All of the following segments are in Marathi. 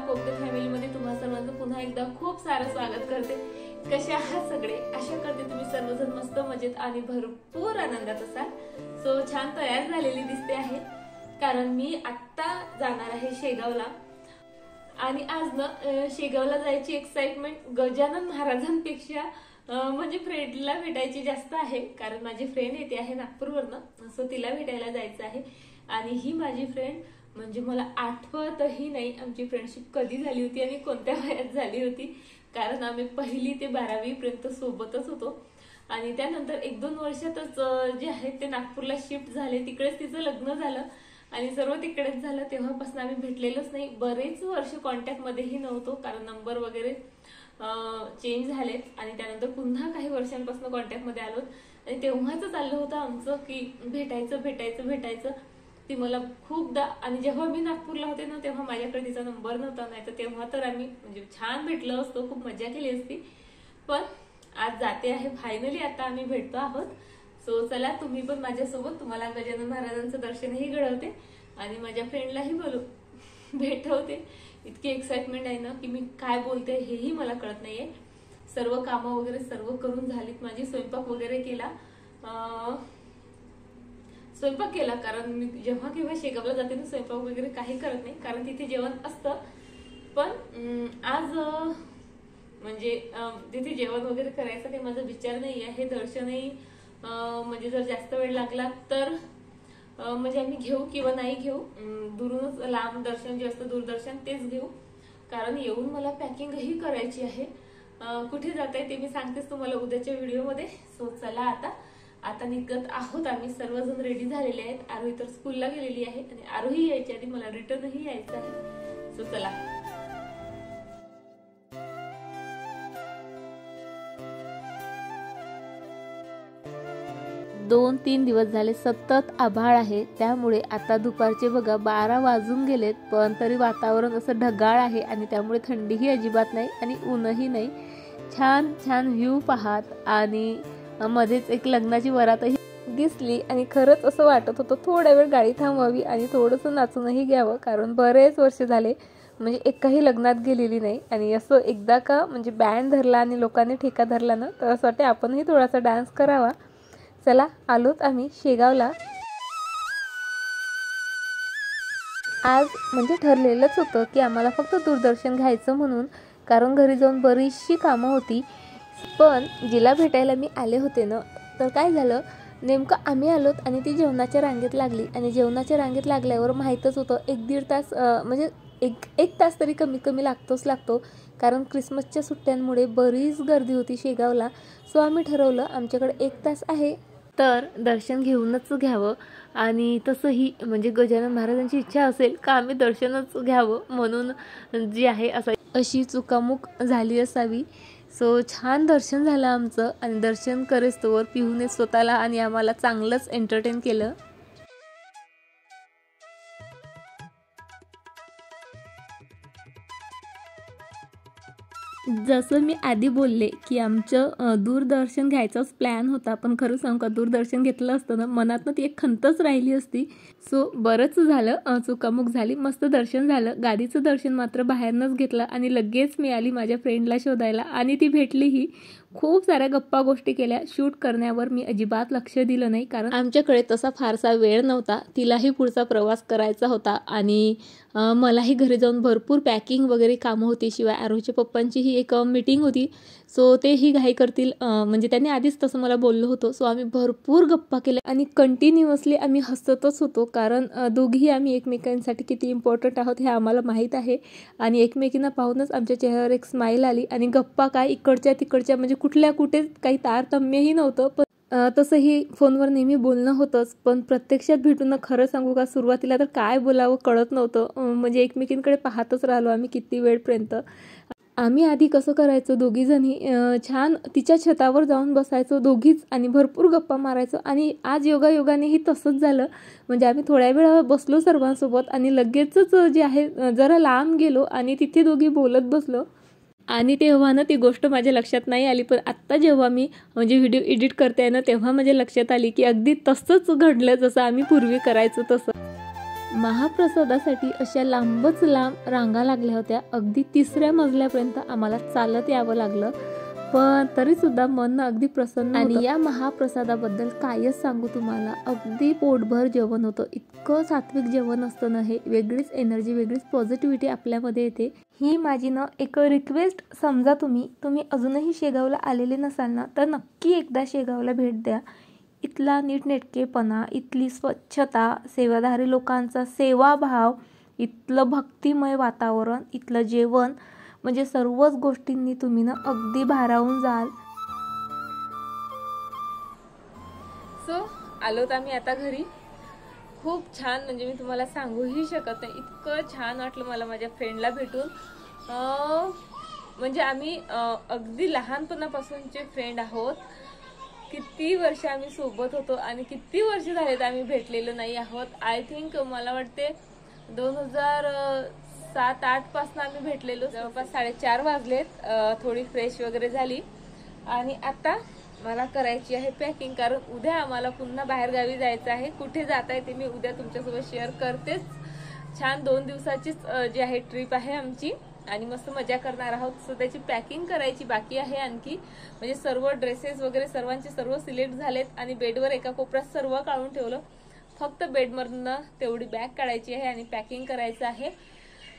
कोकते फॅमिलीमध्ये तुम्हा सर्वांचं पुन्हा एकदा खूप सारं स्वागत करते। कसे आहात सगळे? आशा करते तुम्ही सर्वजण मस्त मजेत आणि भरपूर आनंदात असाल। सो छान तयार झालेली दिसते आहे कारण मी आता जाणार आहे शेगावला आणि आज ना शेगावला जायची एक्साइटमेंट गजानन महाराजांपेक्षा म्हणजे फ्रेंडला भेटायची जास्त आहे कारण माझी फ्रेंड येते आहे नागपूरवरून। सो तिला भेटायला जायचं आहे आणि ही माझी फ्रेंड म्हणजे मला आठवतही नाही आमची फ्रेंडशिप कधी झाली होती आणि कोणत्या वयात झाली होती कारण आम्ही 1ली ते 12वी पर्यंत सोबतच होतो आणि त्यानंतर 1-2 वर्षातच जे आहे ते नागपूरला शिफ्ट झाले। तिकडेच तिचं लग्न झालं आणि सर्व तिकडेच झालं। तेव्हापासून आम्ही भेटलेलोच नाही, बरेच वर्ष कॉन्टॅक्ट मध्येही नव्हतो कारण नंबर वगैरे चेंज झालेत आणि त्यानंतर पुन्हा काही वर्षांपासून कॉन्टॅक्ट मध्ये आलो आणि तेव्हाच चाललं होतं आमचं की भेटायचं। ती मला खूपदा आणि जेव्हा मी नागपूरला होते ना तेव्हा माझ्याकडे तिचा नंबर नव्हता, नाही तर तेव्हा तर आम्ही म्हणजे छान भेटलो असतो, खूप मजा केली असती। पण आज जाते आहे फायनली, आता आम्ही भेटतो आहोत। सो चला तुम्ही पण माझ्यासोबत, तुम्हाला गजानन महाराजांचं दर्शनही घडवते आणि माझ्या फ्रेंडलाही भेटवते। इतकी एक्साइटमेंट आहे ना की मी काय बोलते हेही मला कळत नाहीये। सर्व कामं वगैरे सर्व करून झालीत माझी, स्वयंपाक वगैरे केला कारण मी जेव्हा केव्हा शेगावला जाते ना स्वयंपाक वगैरे काही करत नाही कारण तिथे जेवण असतं। पण आज म्हणजे तिथे जेवण वगैरे करायचं काही माझा विचार नाही आहे। दर्शनही म्हणजे जर जास्त वेळ लागला तर म्हणजे आम्ही घेऊ किंवा नाही घेऊ, दुरूनच लांब दर्शन जे असतं दूरदर्शन तेच घेऊ कारण येऊन मला पॅकिंगही करायची आहे। कुठे जात आहे ते मी सांगतेच तुम्हाला उद्याच्या व्हिडिओमध्ये। सो चला आता निघत आहोत आम्ही, सर्वजण रेडी झालेले आहेत। आरोही तर स्कूलला गेलेली आहे आणि आरोही यायची आधी मला रिटर्नही यायचं आहे। सो चला 2-3 दिवस झाले सतत आभाळ आहे, त्यामुळे आता दुपारचे बघा 12 वाजून गेलेत पण तरी वातावरण असं ढगाळ आहे आणि त्यामुळे थंडीही अजिबात नाही आणि ऊनही नाही। छान छान व्ह्यू पाहत आणि मध्येच एक लग्नाची वरातही दिसली आणि खरंच असं वाटत होतं थोडा वेळ गाडी थांबवावी आणि थोडंसं नाचूनही घ्यावं कारण बरेच वर्ष झाले म्हणजे एकही लग्नात गेलेली नाही आणि असं एकदा का म्हणजे बँड धरला आणि लोकांनी ठेका धरला ना तर असं वाटतं आपणही थोडासा डान्स करावा। चला आलोत आम्ही शेगावला। आज म्हणजे ठरलेलंच होतं की आम्हाला फक्त दूरदर्शन घ्यायचं म्हणून कारण घरी जाऊन बरीचशी कामं होती। पण जिला भेटायला मी आले होते ना तर काय झालं, नेमकं आम्ही आलोत आणि ती जेवणाच्या रांगेत लागली आणि जेवणाच्या रांगेत लागल्यावर माहीतच होतं 1-1.5 तास म्हणजे एक तास तरी कमी लागतो कारण क्रिसमसच्या सुट्ट्यांमुळे बरीच गर्दी होती शेगावला। सो आम्ही ठरवलं आमच्याकडे 1 तास आहे तर दर्शन घेऊनच घ्यावं आणि तसंही म्हणजे गजानन महाराजांची इच्छा असेल का आम्ही दर्शनच घ्यावं म्हणून जी आहे अशी चुकामुक झाली असावी। सो छान दर्शन झालं आमचं आणि दर्शन करेस्तोवर पिहूने स्वतःला आणि आम्हाला चांगलंच एंटरटेन केलं। जसं मी आधी बोलले की आमचं दूरदर्शन घ्यायचाच प्लॅन होता, पण खरं सांगू का दूरदर्शन घेतलं असतं ना मनात ती एक खंतच राहिली असती। सो बरंच झालं, चुकामुक झाली, मस्त दर्शन झालं। गादीचं दर्शन मात्र बाहेरनंच घेतलं आणि लगेच मी आली माझ्या फ्रेंडला शोधायला आणि ती भेटलीही। खूप साऱ्या गप्पा गोष्टी केल्या, शूट करण्यावर मी अजिबात लक्ष दिलं नाही कारण आमच्याकडे तसा फारसा वेळ नव्हता, तिलाही पुढचा प्रवास करायचा होता आणि मलाही घरी जाऊन भरपूर पॅकिंग वगैरे कामं होती। शिवाय आरोहीच्या पप्पांचीही एक मीटिंग होती, सो तेही घाई करतील म्हणजे त्यांनी आधीच तसं मला बोललो होतो। सो आम्ही भरपूर गप्पा केल्या आणि कंटिन्युअसली आम्ही हसतच होतो कारण दोघीही आम्ही एकमेकांसाठी किती इम्पॉर्टंट आहोत हे आम्हाला माहीत आहे आणि एकमेकींना पाहूनच आमच्या चेहऱ्यावर एक स्माईल आली आणि गप्पा काय इकडच्या तिकडच्या म्हणजे कुठल्या कुठे काही तारतम्यही नव्हतं। पण तसंही फोनवर नेहमी बोलणं होतंच, पण प्रत्यक्षात भेटून खरं सांगू का सुरुवातीला तर काय बोलावं कळत नव्हतं, म्हणजे एकमेकींकडे पाहतच राहिलो आम्ही किती वेळपर्यंत। आम्ही आधी कसं करायचो दोघीजणी छान तिच्या छतावर जाऊन बसायचो दोघीच आणि भरपूर गप्पा मारायचो आणि आज योगायोगानेही तसंच झालं। म्हणजे आम्ही थोड्या वेळ बसलो सर्वांसोबत आणि लगेचच जे आहे जरा लांब गेलो आणि तिथे दोघी बोलत बसलो आणि तेव्हा ना ती गोष्ट माझ्या लक्षात नाही आली, पण आत्ता जेव्हा मी म्हणजे व्हिडिओ एडिट करते ना तेव्हा माझ्या लक्षात आली की अगदी तसंच घडलं जसं आम्ही पूर्वी करायचो तसं। महाप्रसादासाठी अशा लांबच लांब रांगा लागल्या होत्या. अगदी 3ऱ्या मजल्यापर्यंत आम्हाला चालत यावं लागलं, पण तरीसुद्धा मन अगदी प्रसन्न होतं. आणि या महाप्रसादाबद्दल कायच सांगू तुम्हाला, अगदी पोटभर जेवण होतं. इतकं सात्विक जेवण असतं ना, हे वेगळीच एनर्जी, वेगळीच पॉझिटिव्हिटी आपल्यामध्ये येते. ही माझी ना एक रिक्वेस्ट समजा. तुम्ही अजूनही शेगावला आलेले नसाल ना, तर नक्की एकदा शेगावला भेट द्या. इथला नीटनेटकेपणा, इथली स्वच्छता, सेवाधारी लोकांचा सेवाभाव, इथलं भक्तिमय वातावरण, इथलं जेवण, म्हणजे सर्वच गोष्टींनी तुम्ही ना अगदी भारावून जाल. सो आलोत आम्ही आता घरी. खूप छान, म्हणजे मी तुम्हाला सांगूही शकत नाही, इतकं छान वाटलं मला माझ्या फ्रेंडला भेटून. म्हणजे आम्ही अगदी लहानपणापासूनचे फ्रेंड आहोत. किती वर्ष आम्ही सोबत होतो आणि किती वर्ष झालेत आम्ही भेटलेलो नाही आहोत. आय थिंक मला वाटते 2007-08 पासून आम्ही भेटलेलो. जवळपास 4:30 वाजलेत. थोडी फ्रेश वगैरे झाली आणि आता मला करायची आहे पॅकिंग, कारण उद्या आम्हाला पुन्हा बाहेर गावी जायचं आहे. कुठे जात आहे ते मी उद्या तुमच्यासोबत शेअर करतेच. छान 2 दिवसाचीच जी आहे ट्रिप आहे आमची आणि मस्त मजा करणार आहोत. सो त्याची पॅकिंग करायची बाकी आहे आणखी. म्हणजे सर्व ड्रेसेस वगैरे सर्व सिलेक्ट झालेत आणि बेडवर एका कोपऱ्यात सर्व काढून ठेवलं. फक्त बेडमधनं तेवढी बॅग काढायची आहे आणि पॅकिंग करायचं आहे.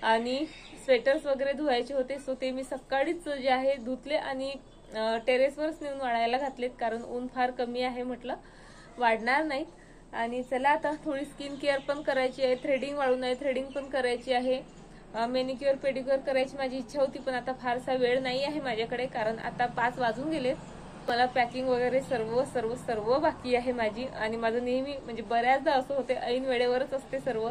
आणि स्वेटर्स वगैरे धुवायचे होते, सो ते मी सकाळीच जे आहे धुतले आणि टेरेसवरच नेऊन वाळायला घातलेत, कारण ऊन फार कमी आहे, म्हटलं वाढणार नाहीत. आणि चला आता थोडी स्किन केअर पण करायची आहे. थ्रेडिंग वाळून आहे, थ्रेडिंग पण करायची आहे. मेनिक्युअर पेडिक्युअर करायची माझी इच्छा होती, पण आता फारसा वेळ नाही आहे माझ्याकडे, कारण आता 5 वाजून गेलेत. मला पॅकिंग वगैरे सर्व बाकी आहे माझी. आणि माझं नेहमी म्हणजे बऱ्याचदा असं होते, ऐन वेळेवरच असते सर्व.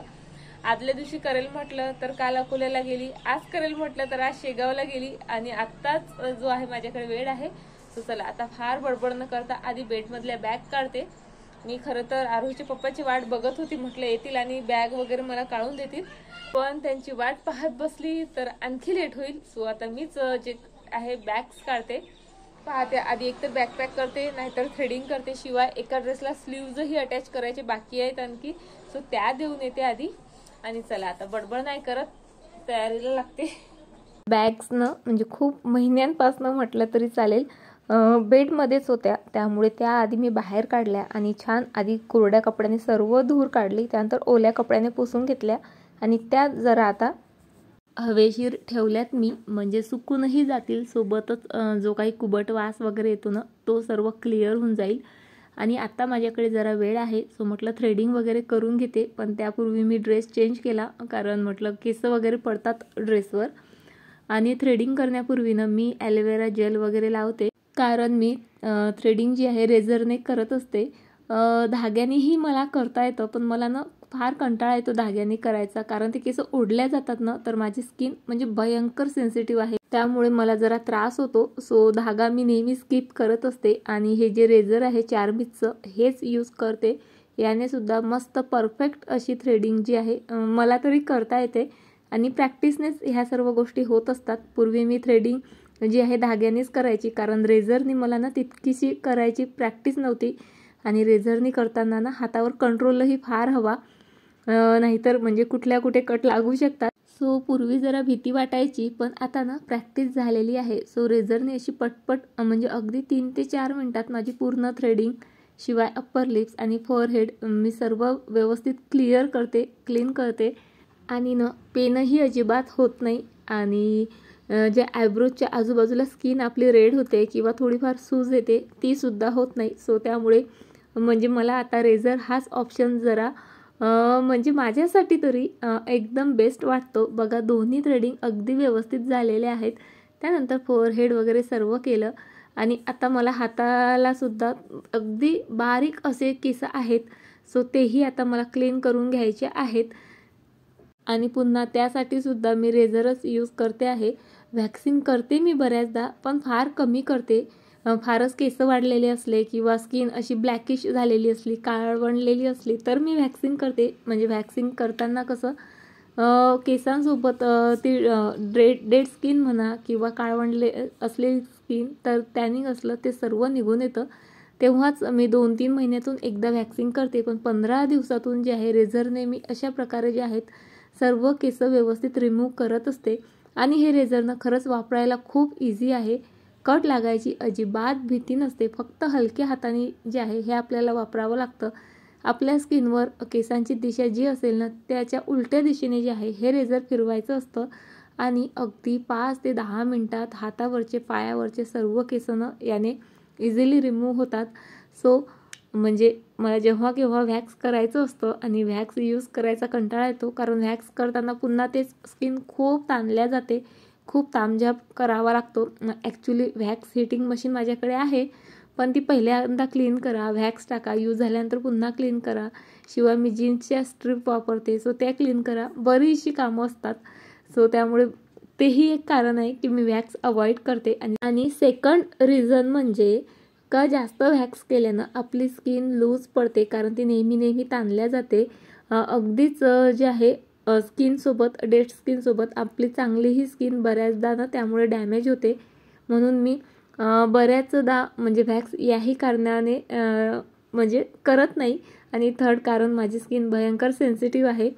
आदल्या दिवशी करेल म्हटलं तर काल अकोल्याला गेली, आज करेल म्हटलं तर आज शेगावला गेली आणि आत्ताच जो आहे माझ्याकडे वेळ आहे. सो चला आता फार बडबड न करता आधी बेडमधल्या बॅग काढते. मी खरं तर आरोहीच्या पप्पाची वाट बघत होती, म्हटलं येतील आणि बॅग वगैरे मला काढून देतील, पण त्यांची वाट पाहत बसली तर आणखी लेट होईल. सो आता मीच जे आहे बॅग्स काढते. पाहते आधी एक तर बॅकपॅक करते, नाहीतर थ्रेडिंग करते. शिवाय एका ड्रेसला स्लीव्हजही अटॅच करायचे बाकी आहेत आणखी, सो त्या देऊन येते आधी. आणि चला आता बडबड नाही करत, तयारीला लागते. बॅग्सनं म्हणजे खूप महिन्यांपासून म्हटलं तरी चालेल बेडमध्येच होत्या, त्यामुळे त्या आधी मी बाहेर काढल्या आणि छान आधी कोरड्या कपड्याने सर्व धूर काढली. त्यानंतर ओल्या कपड्याने पुसून घेतल्या आणि त्या जरा आता हवेशीर ठेवल्यात मी, म्हणजे सुकूनही जातील. सोबतच जो काही कुबट वास वगैरे येतो ना, तो सर्व क्लिअर होऊन जाईल. आणि आता माझ्याकडे जरा वेळ आहे, सो म्हटलं थ्रेडिंग वगैरे करून घेते. पण त्यापूर्वी मी ड्रेस चेंज केला, कारण म्हटलं केस वगैरे पडतात ड्रेसवर. आणि थ्रेडिंग करण्यापूर्वी मी ॲलोवेरा जेल वगैरे लावते, कारण मी थ्रेडिंग जी आहे रेझरने करत असते. धाग्यानेही मला करता येतं, पण मला ना फार कंटाळा येतो धाग्याने करायचा, कारण ते केस ओढल्या जातात ना, तर माझी स्किन म्हणजे भयंकर सेन्सिटिव्ह आहे, त्यामुळे मला जरा त्रास होतो. सो धागा मी नेहमी स्किप करत असते. आणि हे जे रेझर आहे 4 बीचचं हेच यूज करते. याने सुद्धा मस्त परफेक्ट अशी थ्रेडिंग जी आहे मला तरी करता येते आणि प्रॅक्टिसनेच ह्या सर्व गोष्टी होत असतात. पूर्वी मी थ्रेडिंग जी आहे धाग्यानेच करायची, कारण रेझरनी मला ना तितकीशी करायची प्रॅक्टिस नव्हती. आणि रेझरनी करताना ना हातावर कंट्रोलही फार हवा, नाहीतर म्हणजे कुठे कट लागू शकतात. सो पूर्वी जरा भीती वाटायची, पण आता ना प्रॅक्टिस झालेली आहे. सो रेझरने अशी पटपट म्हणजे अगदी 3 ते 4 मिनिटात माझी पूर्ण थ्रेडिंग, शिवाय अप्पर लिप्स आणि फोरहेड मी सर्व व्यवस्थित क्लीन करते. आणि ना पेनही अजिबात होत नाही. आणि जे आयब्रोजच्या आजूबाजूला स्किन आपली रेड होते किंवा थोडीफार सूज येते, ती सुद्धा होत नाही. सो त्यामुळे म्हणजे मला आता रेझर हाच ऑप्शन जरा म्हणजे माझ्यासाठी तरी एकदम बेस्ट वाटतो. बघा दोन्ही थ्रेडिंग अगदी व्यवस्थित झालेले आहेत. त्यानंतर फोरहेड वगैरे सर्व केलं आणि आता मला हाताला सुद्धा अगदी बारीक असे केस आहेत, सो तेही आता मला क्लीन करून घ्यायचे आहेत. आणि पुन्हा त्यासाठी सुद्धा मी रेझरच यूज करते आहे. व्हॅक्सिंग करते मी बऱ्याचदा, पण फार कमी करते. फारच केस वाढलेले असले किंवा स्किन अशी ब्लॅकिश झालेली असली, काळवंडलेली असली, तर मी व्हॅक्सिंग करते. म्हणजे व्हॅक्सिंग करताना कसं केसांसोबत ती डेड स्किन म्हणा किंवा काळवंडले असलेली स्किन, तर टॅनिंग असलं ते सर्व निघून येतं. तेव्हाच मी 2-3 महिन्यातून एकदा वॅक्सिंग करते, पण 15 दिवसातून जे आहे रेझरने मी अशा प्रकारे जे आहेत सर्व केस व्यवस्थित रिमूव्ह करत असते. आणि हे रेझरनं खरंच वापरायला खूप इझी आहे. कट लागायची अजिबात भीती नसते. फक्त हलक्या हाताने जे आहे हे आपल्याला वापरावं लागतं. आपल्या स्किनवर केसांची दिशा जी असेल ना त्याच्या उलट्या दिशेने जे आहे हे रेझर फिरवायचं असतं आणि अगदी 5 ते 10 मिनिटात हातावरचे पायावरचे सर्व केसनं याने इझिली रिमूव्ह होतात. सो म्हणजे मला जेव्हा केव्हा व्हॅक्स करायचं असतं आणि व्हॅक्स यूज करायचा कंटाळा येतो, कारण व्हॅक्स करताना पुन्हा तेच स्किन खूप ताणल्या जाते, खूप तामझाप करावा लागतो. ॲक्च्युली व्हॅक्स हिटिंग मशीन माझ्याकडे आहे, पण ती पहिल्यांदा क्लीन करा, व्हॅक्स टाका, यूज झाल्यानंतर पुन्हा क्लीन करा. शिवाय मी जीन्सच्या स्ट्रीप वापरते, सो त्या क्लीन करा. बरीचशी कामं असतात. सो त्यामुळे तेही एक कारण आहे की मी व्हॅक्स अवॉइड करते. आणि सेकंड रिझन म्हणजे का जास्त व्हॅक्स केल्यानं आपली स्किन लूज पडते, कारण ती नेहमी ताणल्या जाते. अगदीच जे आहे स्किनसोबत डेड स्किनसोबत आपली चांगलीही स्किन बऱ्याचदा ना त्यामुळे डॅमेज होते. म्हणून मी बऱ्याचदा म्हणजे व्हॅक्स याही कारणाने म्हणजे करत नाही. आणि थर्ड कारण माझी स्किन भयंकर सेन्सिटिव्ह आहे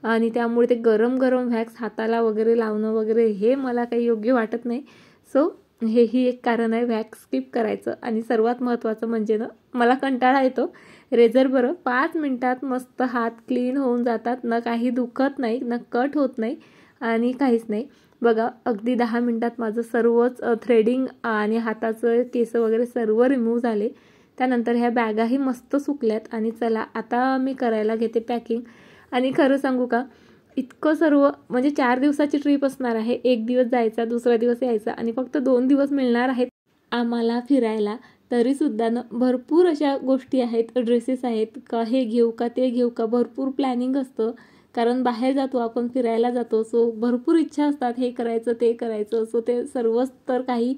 आणि त्यामुळे ते गरम व्हॅक्स हाताला वगैरे लावणं वगैरे हे मला काही योग्य वाटत नाही. सो हेही एक कारण आहे व्हॅक्स स्किप करायचं. आणि सर्वात महत्त्वाचं म्हणजे ना मला कंटाळा येतो. रेझर बरं 5 मिनिटात मस्त हात क्लीन होऊन जातात, ना काही दुखत नाही, ना कट होत नाही आणि काहीच नाही. बघा अगदी 10 मिनिटात माझं सर्वच थ्रेडिंग आणि हाताचं केस वगैरे सर्व रिमूव्ह झाले. त्यानंतर ह्या बॅगाही मस्त सुकल्यात आणि चला आता मी करायला घेते पॅकिंग. आणि खरं सांगू का, इतकं सर्व म्हणजे 4 दिवसाची ट्रिप असणार आहे. 1 दिवस जायचा, दुसरा दिवस यायचा आणि फक्त 2 दिवस मिळणार आहेत आम्हाला फिरायला. तरीसुद्धा ना भरपूर अशा गोष्टी आहेत, ड्रेसेस आहेत का हे घेऊ का ते घेऊ का, भरपूर प्लॅनिंग असतं. कारण बाहेर जातो आपण, फिरायला जातो, सो भरपूर इच्छा असतात हे करायचं ते करायचं. सो ते सर्वच तर काही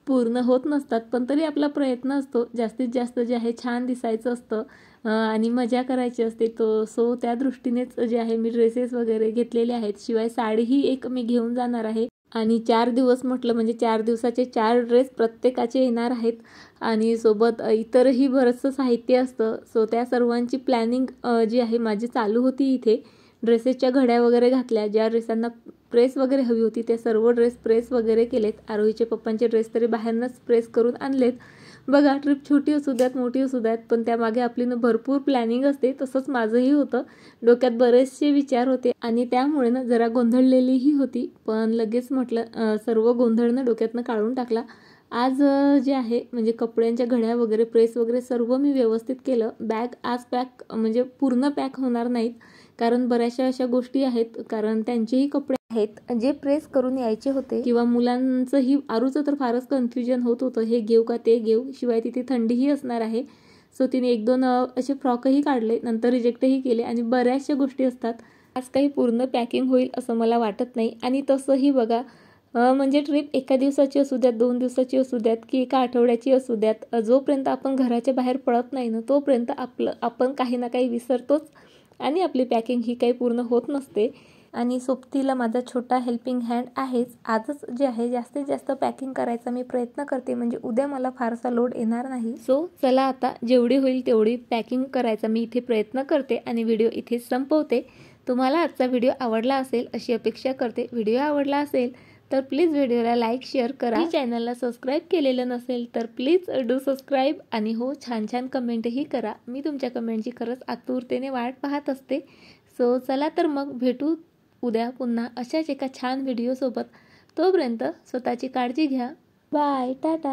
पूर्ण होत नसतात, पण तरी आपला प्रयत्न असतो जास्तीत जास्त जे आहे छान दिसायचं असतं आणि मजा करायची असते. सो त्या दृष्टीनेच जे आहे मी ड्रेसेस वगैरे घेतलेले आहेत. शिवाय साडीही एक मी घेऊन जाणार आहे. आणि 4 दिवस म्हटलं म्हणजे 4 दिवसाचे 4 ड्रेस प्रत्येकाचे येणार आहेत आणि सोबत इतरही बरंचसं साहित्य असतं. सो त्या सर्वांची प्लॅनिंग जी आहे माझी चालू होती. इथे ड्रेसेसच्या घड्या वगैरे घातल्या, ज्या ड्रेसांना प्रेस वगैरे हवी होती ते सर्व ड्रेस प्रेस वगैरे केलेत. आरोहीचे पप्पांचे ड्रेस तरी बाहेरनंच प्रेस करून आणलेत. बघा ट्रिप छोटी असू द्यात मोठी असू द्यात, पण त्यामागे आपली ना भरपूर प्लॅनिंग असते. तसंच माझंही होतं, डोक्यात बरेचसे विचार होते आणि त्यामुळे ना जरा गोंधळलेलीही होती. पण लगेच म्हटलं सर्व गोंधळनं डोक्यातनं काढून टाकला. आज जे आहे म्हणजे कपड्यांच्या घड्या वगैरे प्रेस वगैरे सर्व मी व्यवस्थित केलं. बॅग आज पॅक म्हणजे पूर्ण पॅक होणार नाहीत, कारण बऱ्याचशा अशा गोष्टी आहेत, कारण त्यांचेही कपडे आहेत जे प्रेस करून यायचे होते. किंवा मुलांचंही आरूचं तर फारच कन्फ्युजन होत होतं, हे घेऊ का ते घेऊ. शिवाय तिथे थंडीही असणार आहे. सो तिने 1-2 असे फ्रॉकही काढले, नंतर रिजेक्टही केले आणि बऱ्याचशा गोष्टी असतात. आज काही पूर्ण पॅकिंग होईल असं मला वाटत नाही. आणि तसंही बघा म्हणजे ट्रिप एका दिवसाची असू द्यात, 2 दिवसाची असू द्यात की एका आठवड्याची असू द्यात, जोपर्यंत आपण घराच्या बाहेर पडत नाही ना तोपर्यंत आपण काही ना काही विसरतोच आणि आपली पॅकिंग ही काही पूर्ण होत नसते. आणि सोबतीला माझा छोटा हेल्पिंग हँड आहेच. आजच जे आहे जास्तीत जास्त पॅकिंग करायचा मी प्रयत्न करते, म्हणजे उद्या मला फारसा लोड येणार नाही. सो चला आता जेवढी होईल तेवढी पॅकिंग करायचा मी इथे प्रयत्न करते आणि व्हिडिओ इथे संपवते. तुम्हाला आजचा व्हिडिओ आवडला असेल अशी अपेक्षा करते. व्हिडिओ आवडला असेल तर प्लीज व्हिडिओला लाईक शेअर करा. चॅनलला सबस्क्राईब केलेलं नसेल तर प्लीज डू सबस्क्राईब. आणि हो छान कमेंटही करा. मी तुमच्या कमेंटची खरंच आतुरतेने वाट पाहत असते. सो चला तर मग भेटू उद्या पुन्हा अशाच एका छान व्हिडिओसोबत. तोपर्यंत स्वतःची काळजी घ्या. बाय, टाटा.